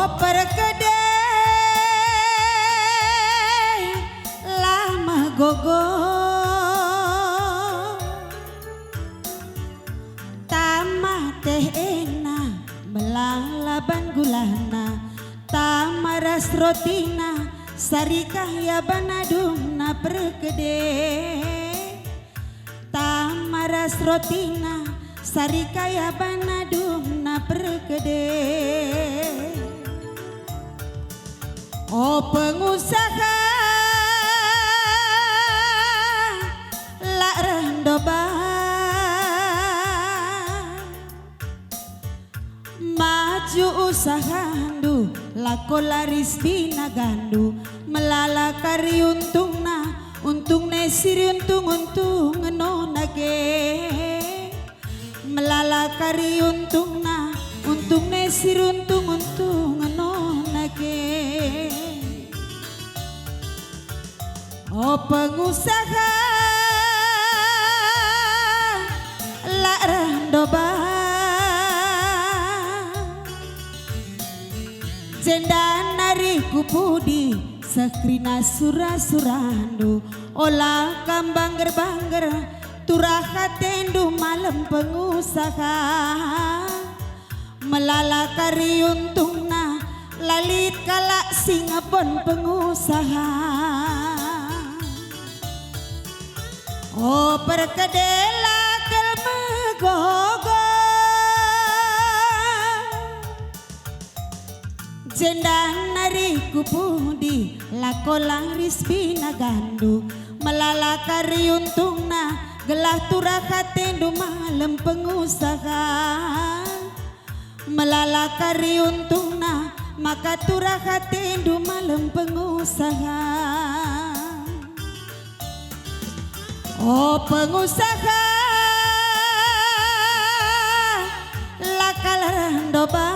Oh perkedai lama gogo tamate ena melalaban gulana tamaras rotina sarikah ya banadumna perkedai tamaras rotina sarikah ya banadumna perkedai. Oh pengusaha lak rendoba maju usahandu lako laris binagandu melala kari untungna untung nesiri untung ngenonage melala kari untungna untung nesiri untung ngenonage. Oh pengusaha lak rendoba jenda nari kupudi sekrina surah-surandu olah kambangger-bangger turah katendu malam pengusaha melala kari untungna lalit kalak singapon pengusaha. Oh perkedela kelmegogo jendang nari kupudi lako laris binagandu melala kari untungna gelah turah katendu malam pengusaha melala kari untungna maka turah katendu malam pengusaha. Oh pengusaha lakal rendoba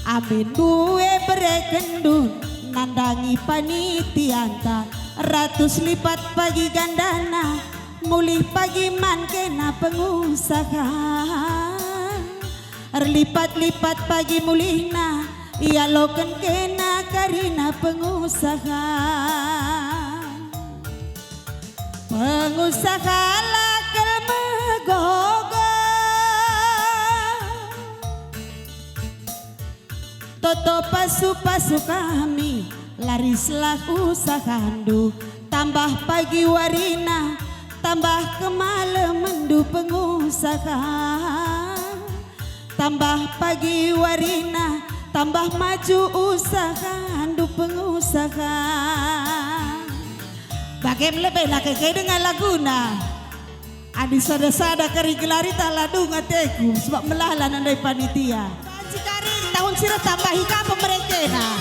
amin duwe berekendun nandangi panitianta ratus lipat pagi gandana mulih pagi man kena pengusaha lipat-lipat pagi mulihna ia loken kena karina pengusaha. Pengusaha lakel megogo toto pasu-pasu kami larislah usahandu tambah pagi warina tambah kemalemendu pengusaha tambah pagi warina tambah maju usahandu pengusaha. Bagaimana lebih nak kaya dengan laguna adi sada-sada kari gelari tak ladu ngateku sebab melalah nandai panitia cikari tahun sirah tambahi kapal mereka nah.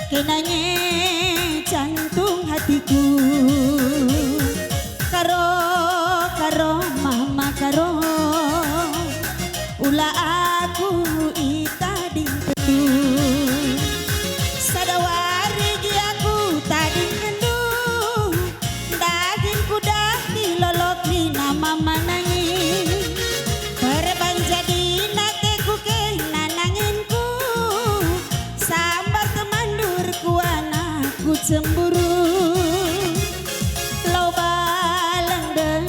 Kenanya jantung hatiku karo mama karo ulah aku itading kendu sadawari giaku tading kendu daging kudah dilolok di nama manangin perban jadi nateku ke nananginku sambar temandur ku anakku cemburu loba lendeng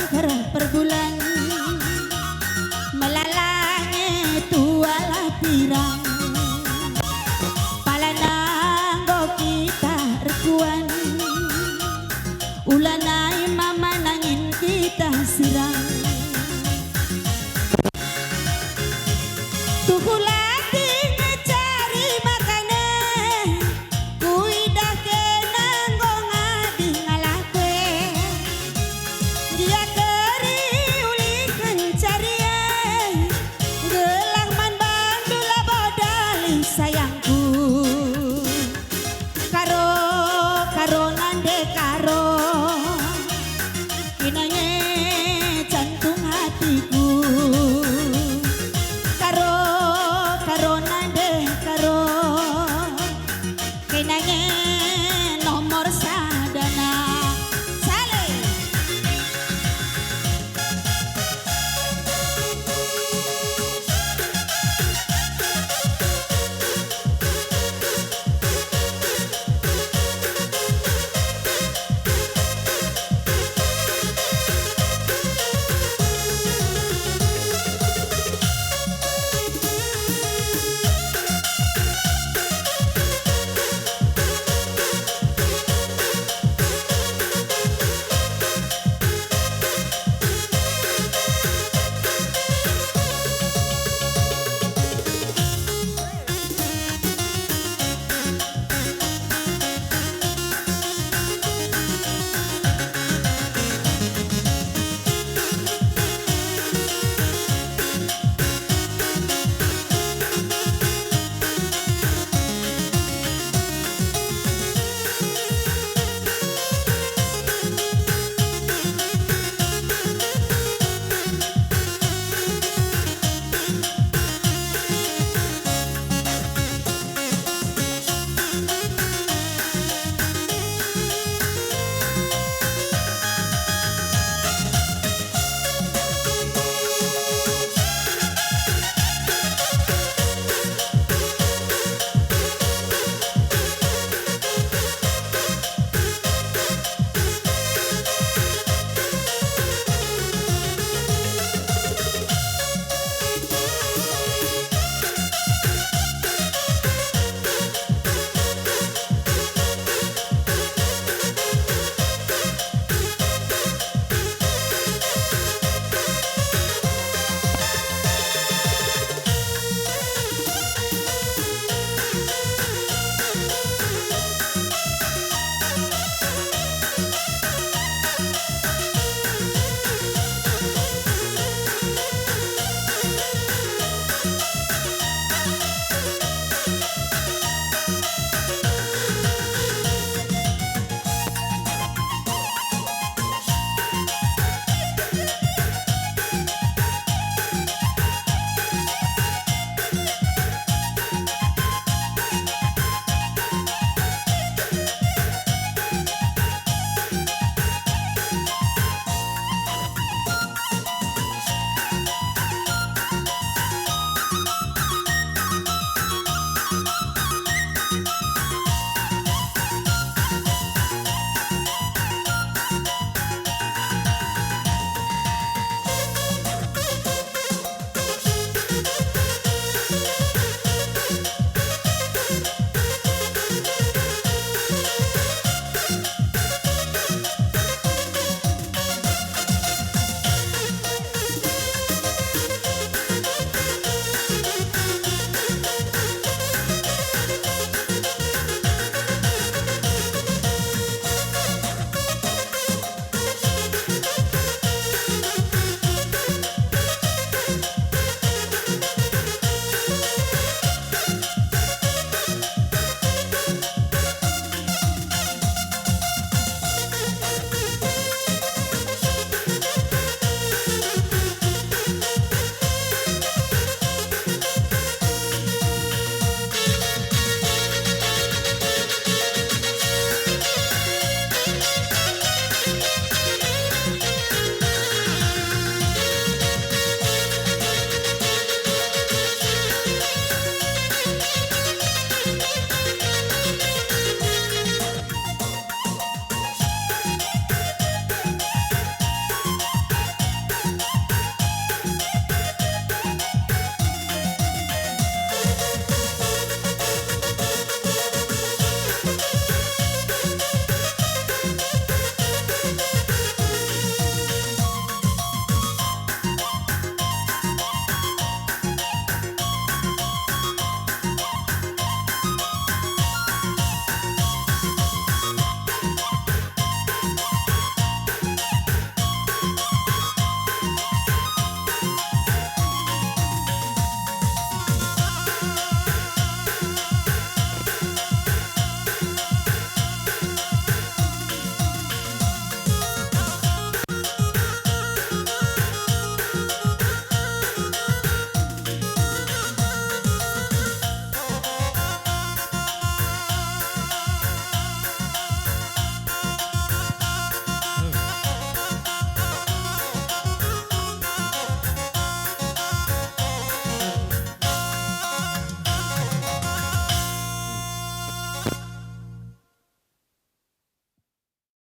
perbulan melalahnya tuala pirang palananggo kita rekuan ulana